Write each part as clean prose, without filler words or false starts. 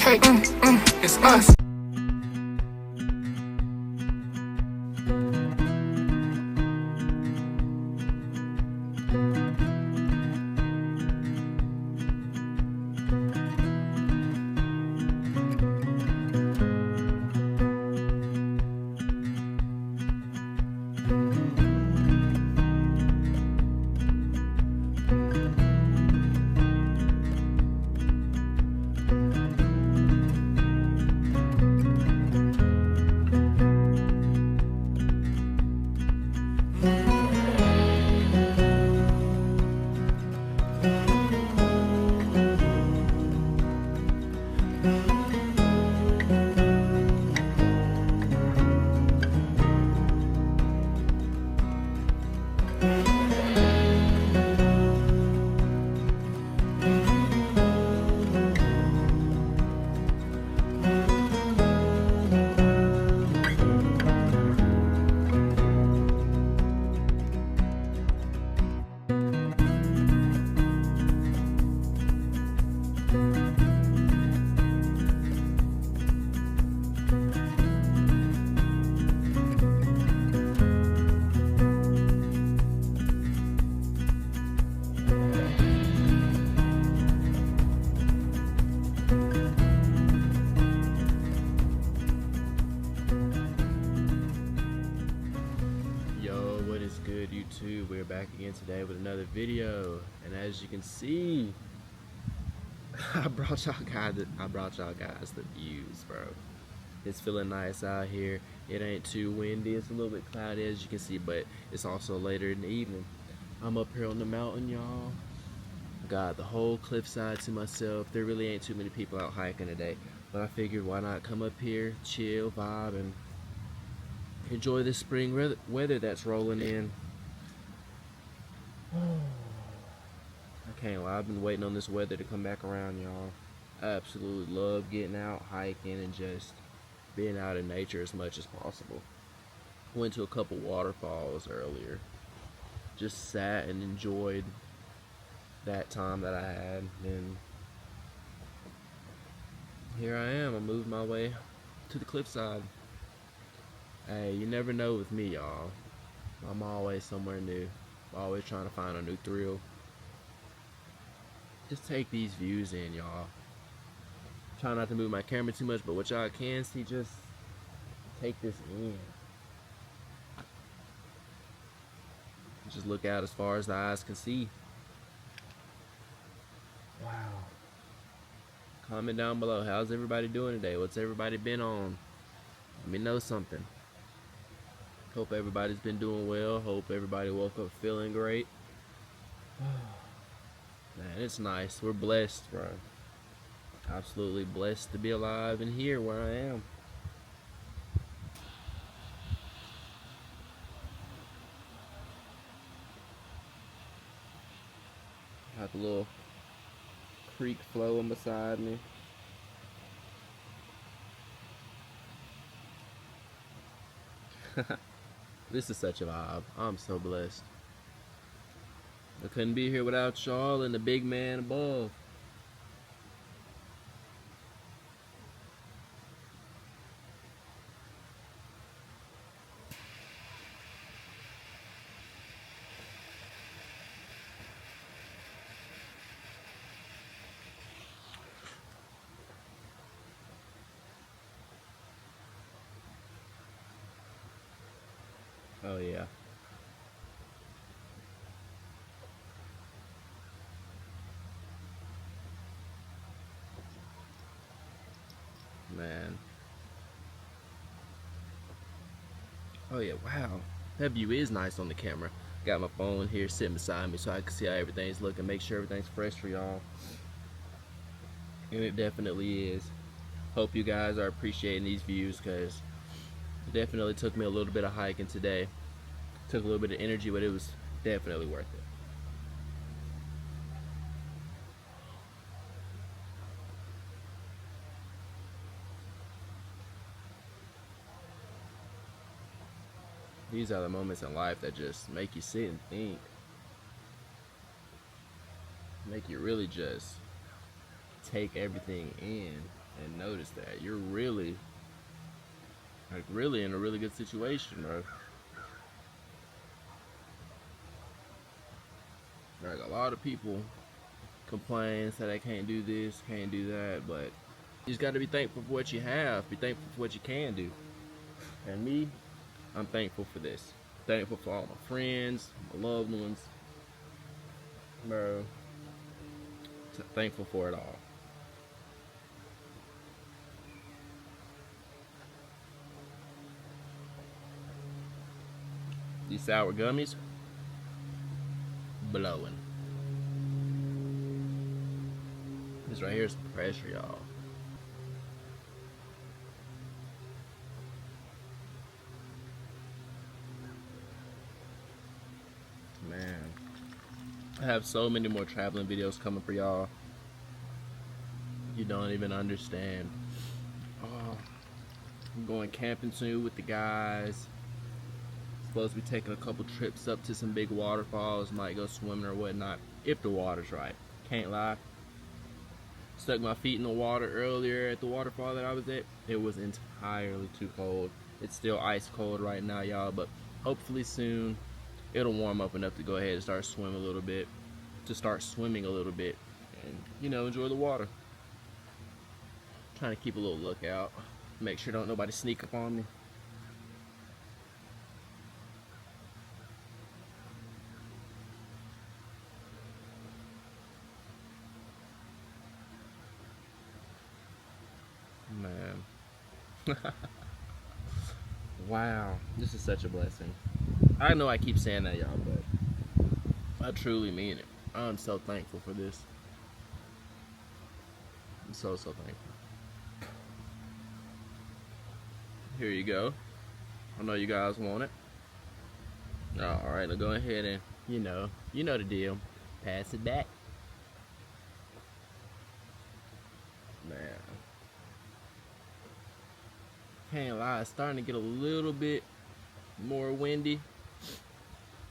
Okay, it's us. Good YouTube, we're back again today with another video, and as you can see, I brought y'all guys the views, bro. It's feeling nice out here. It ain't too windy. It's a little bit cloudy, as you can see, but it's also later in the evening. I'm up here on the mountain, y'all. Got the whole cliffside to myself. There really ain't too many people out hiking today, but I figured why not come up here, chill, vibe, and enjoy this spring weather that's rolling in. I can't lie, I've been waiting on this weather to come back around, y'all. I absolutely love getting out, hiking, and just being out in nature as much as possible. Went to a couple waterfalls earlier. Just sat and enjoyed that time that I had, and here I am. I moved my way to the cliffside. Hey, you never know with me, y'all. I'm always somewhere new. Always trying to find a new thrill. Just take these views in, y'all. Try not to move my camera too much, but what y'all can see, just take this in. Just look out as far as the eyes can see. Wow. Comment down below. How's everybody doing today? What's everybody been on? Let me know something. Hope everybody's been doing well. Hope everybody woke up feeling great. Man, it's nice. We're blessed, bro. Absolutely blessed to be alive and here where I am. Got the little creek flowing beside me. This is such a vibe. I'm so blessed. I couldn't be here without y'all and the big man above. Oh yeah. Man. Oh yeah, wow. That view is nice on the camera. Got my phone here sitting beside me so I can see how everything's looking, make sure everything's fresh for y'all. And it definitely is. Hope you guys are appreciating these views, because it definitely took me a little bit of hiking today. Took a little bit of energy, but it was definitely worth it. These are the moments in life that just make you sit and think. make you really just take everything in and notice that you're really, like, really in a really good situation, bro. Like, a lot of people complain, say they can't do this, can't do that, but you just got to be thankful for what you have. Be thankful for what you can do. And me, I'm thankful for this. Thankful for all my friends, my loved ones, bro. Thankful for it all. These sour gummies, blowing. This right here is pressure, y'all. Man, I have so many more traveling videos coming for y'all. You don't even understand. Oh, I'm going camping soon with the guys. Supposed to be taking a couple trips up to some big waterfalls. Might go swimming or whatnot if the water's right. Can't lie. Stuck my feet in the water earlier at the waterfall that I was at. It was entirely too cold. It's still ice cold right now, y'all, but hopefully soon it'll warm up enough to go ahead and start swimming a little bit, and, you know, enjoy the water. Trying to keep a little lookout, make sure don't nobody sneak up on me. Man. Wow, this is such a blessing. I know I keep saying that, y'all, but I truly mean it. I'm so thankful for this. I'm so thankful. Here you go. I know you guys want it. Alright, now go ahead and, you know the deal. Pass it back. Man. Can't lie, it's starting to get a little bit more windy.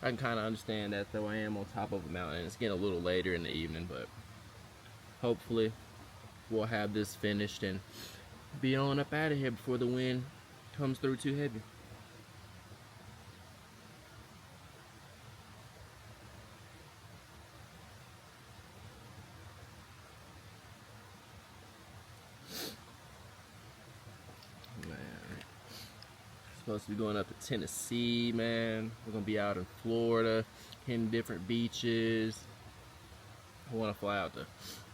I can kind of understand that, though I am on top of a mountain. It's getting a little later in the evening, but hopefully we'll have this finished and be on up out of here before the wind comes through too heavy. Supposed to be going up to Tennessee, man. We're gonna be out in Florida, hitting different beaches. I want to fly out to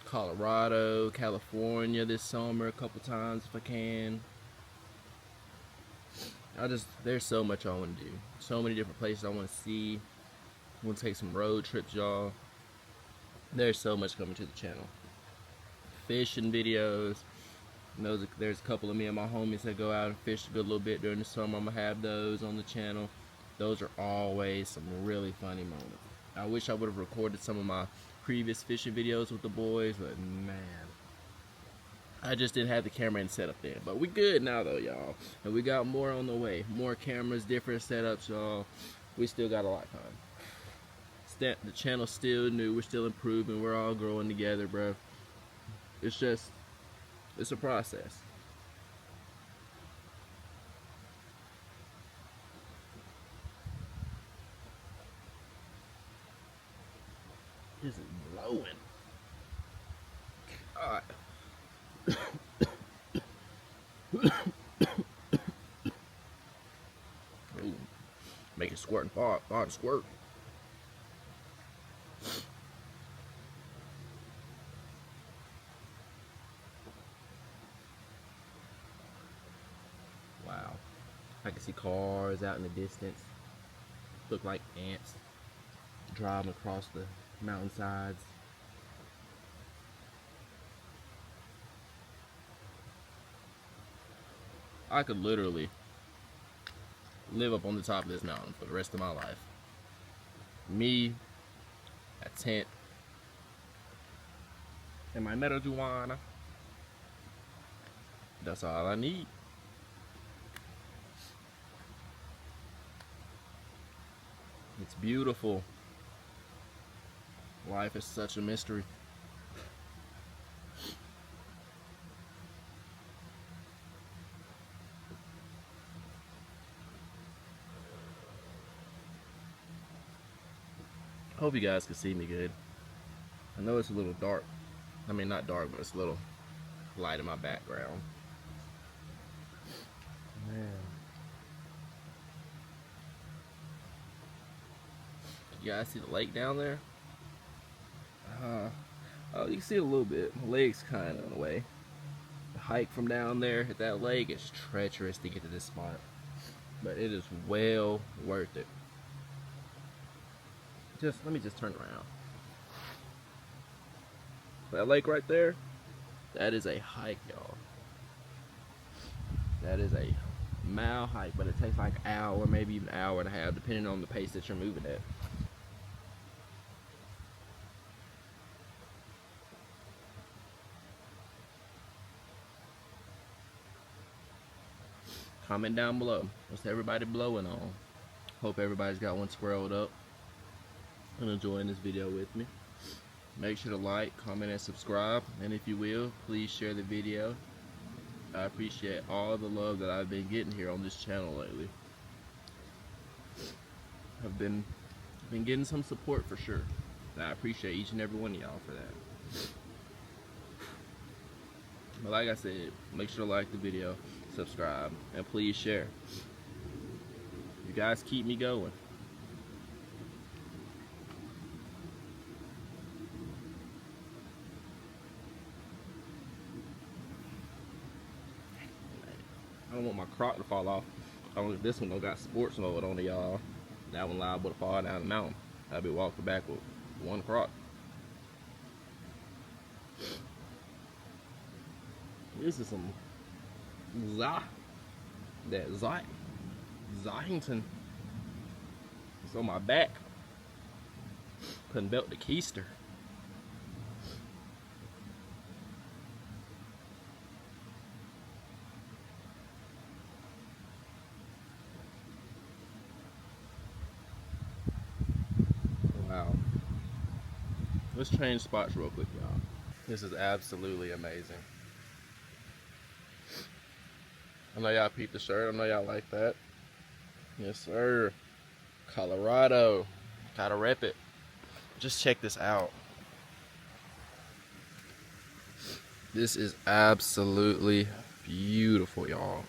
Colorado, California this summer a couple times if I can. There's so much I want to do. So many different places I want to see. I want to take some road trips, y'all. There's so much coming to the channel. Fishing videos. There's a couple of me and my homies that go out and fish a good little bit during the summer. I'm gonna have those on the channel. Those are always some really funny moments. I wish I would have recorded some of my previous fishing videos with the boys, but man, I just didn't have the camera and setup there. But we good now though, y'all, and we got more on the way. More cameras, different setups, y'all. We still got a lot coming. The channel's still new. We're still improving. We're all growing together, bro. It's a process. This is blowing. God. Ooh, make it squirt and fall to squirt. Wow. I can see cars out in the distance. Look like ants driving across the mountainsides. I could literally live up on the top of this mountain for the rest of my life. Me, a tent, and my marijuana. That's all I need. It's beautiful. Life is such a mystery. Hope you guys can see me good. I know it's a little dark. I mean, not dark, but it's a little light in my background. Man. You guys see the lake down there? Oh, you can see it a little bit. The lake's kind of in the way. The hike from down there at that lake is treacherous to get to this spot, but it is well worth it. Let me just turn around. That lake right there, that is a hike, y'all. That is a mile hike, but it takes like an hour, maybe even an hour and a half, depending on the pace that you're moving at. Comment down below. What's everybody blowing on? Hope everybody's got one scrolled up and enjoying this video with me. Make sure to like, comment, and subscribe. And if you will, please share the video. I appreciate all the love that I've been getting here on this channel lately. I've been getting some support for sure. And I appreciate each and every one of y'all for that. But like I said, make sure to like the video, subscribe, and please share. You guys keep me going. I don't want my crock to fall off. This one don't got sports mode on it, y'all. That one liable to fall down the mountain. I'll be walking back with one crock. This is some Zahington. It's on my back. Couldn't belt the keister. Wow. Let's change spots real quick, y'all. This is absolutely amazing. I know y'all peeped the shirt. I know y'all like that. Yes, sir. Colorado. Gotta rep it. Just check this out. This is absolutely beautiful, y'all.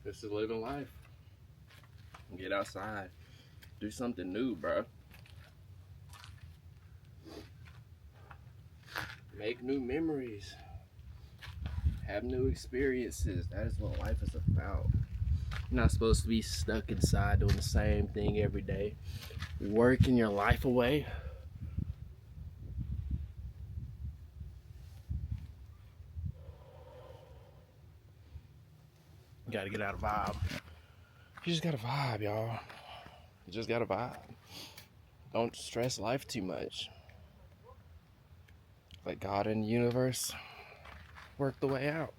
This is living life. Get outside. Do something new, bro. Make new memories. Have new experiences. That is what life is about. You're not supposed to be stuck inside doing the same thing every day. Working your life away. You gotta get out of vibe. You just gotta vibe, y'all. You just gotta vibe. Don't stress life too much. Let God and the universe work the way out.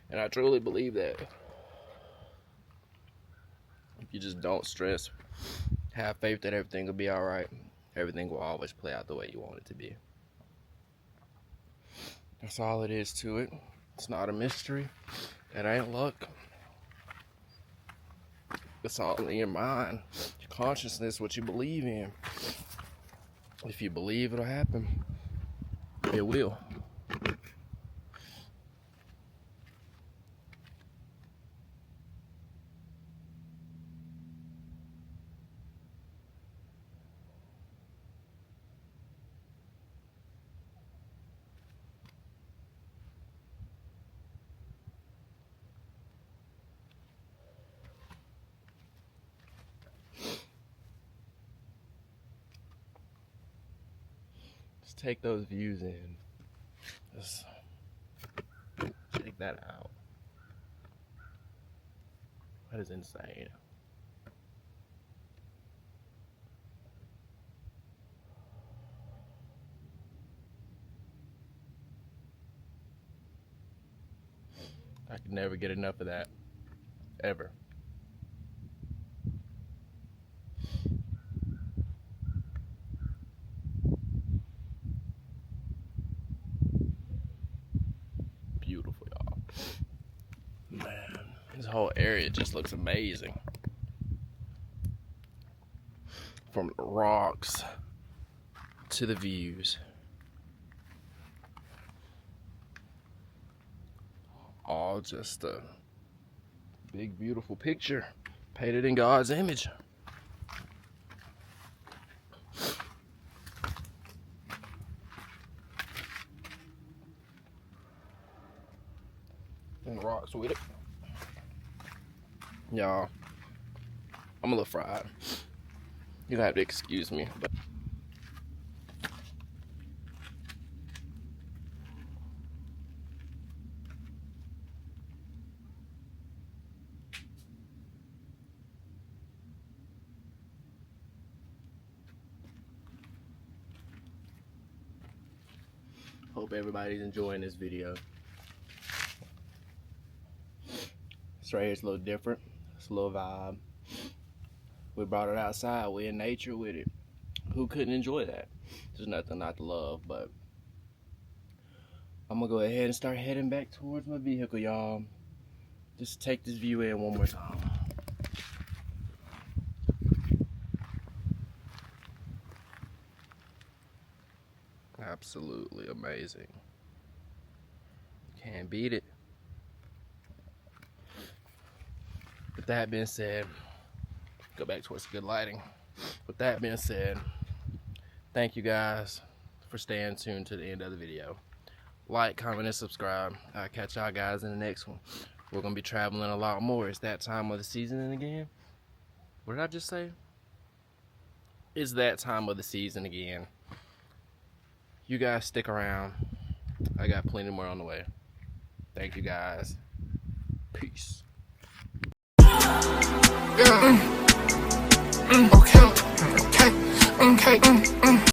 And I truly believe that if you just don't stress, have faith that everything will be alright, everything will always play out the way you want it to be. That's all it is to it. It's not a mystery. It ain't luck. It's all in your mind, your consciousness, what you believe in. If you believe it'll happen, it will. Just take those views in. Just check that out. That is insane. I could never get enough of that. Ever. Beautiful, y'all. Man, this whole area just looks amazing. From the rocks to the views. All just a big, beautiful picture painted in God's image. And rocks with it. Y'all, I'm a little fried. You're gonna have to excuse me, but hope everybody's enjoying this video. This right here is a little different. It's a little vibe. We brought it outside. We're in nature with it. Who couldn't enjoy that? There's nothing not to love, but I'm gonna go ahead and start heading back towards my vehicle, y'all. Just take this view in one more time. Absolutely amazing. Can't beat it. With that being said, go back towards good lighting. With that being said, thank you guys for staying tuned to the end of the video. Like, comment, and subscribe. I'll catch y'all guys in the next one. We're gonna be traveling a lot more. It's that time of the season again. What did I just say? It's that time of the season again. You guys stick around. I got plenty more on the way. Thank you guys. Peace. Yeah. Okay. Okay. Okay.